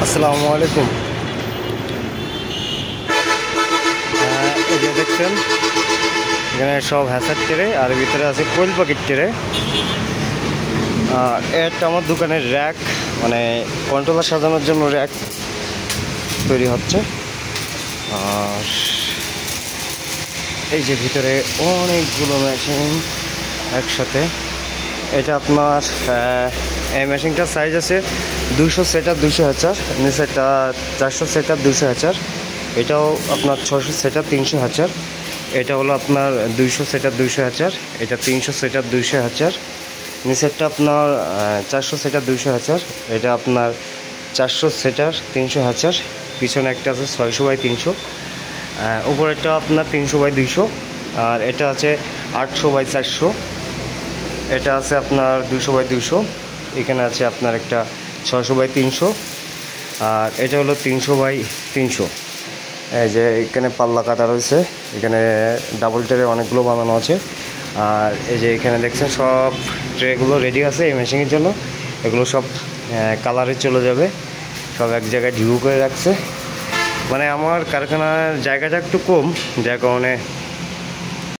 আসসালামু আলাইকুম। এই যে দেখছেন এখানে সব হ্যাসার ট্রে আর ভিতরে আছে কোয়েল পাখির ট্রে। আর এটা আমার দোকানের র্যাক, মানে কন্ট্রোলার সাজানোর জন্য র্যাক তৈরি হচ্ছে। আর এই যে ভিতরে অনেকগুলো মেশিন একসাথে। এটা আপনার এই মেশিনটার সাইজ আছে 200 সেটার 200 হাজার, নিচেরটা 400 সেটার 200 হাজার, এটাও আপনার 600 সেটার 300 হাজার। এটা হলো আপনার 200 সেটার 200 হাজার, এটা 300 সেটার 200 হাজার। নিচেরটা আপনার 400 সেটার 200 হাজার, এটা আপনার 400 সেটার 300 হাজার। পিছনে একটা আছে 600 বাই 300, উপরেরটা আপনার 300 বাই 200, আর এটা আছে 800 বাই 400, এটা আছে আপনার 200 বাই 200, এখানে আছে আপনার একটা 600 বাই 300, আর এটা হলো 300 বাই 300। এই যে এখানে পাল্লা কাটা রয়েছে, এখানে ডাবল ট্রে অনেকগুলো বানানো আছে। আর এই যে এখানে দেখছেন সব ট্রেগুলো রেডি আছে এই মেশিনের জন্য। এগুলো সব কালারে চলে যাবে, সব এক জায়গায় ঢিউ করে রাখছে। মানে আমার কারখানার জায়গাটা একটু কম, যার কারণে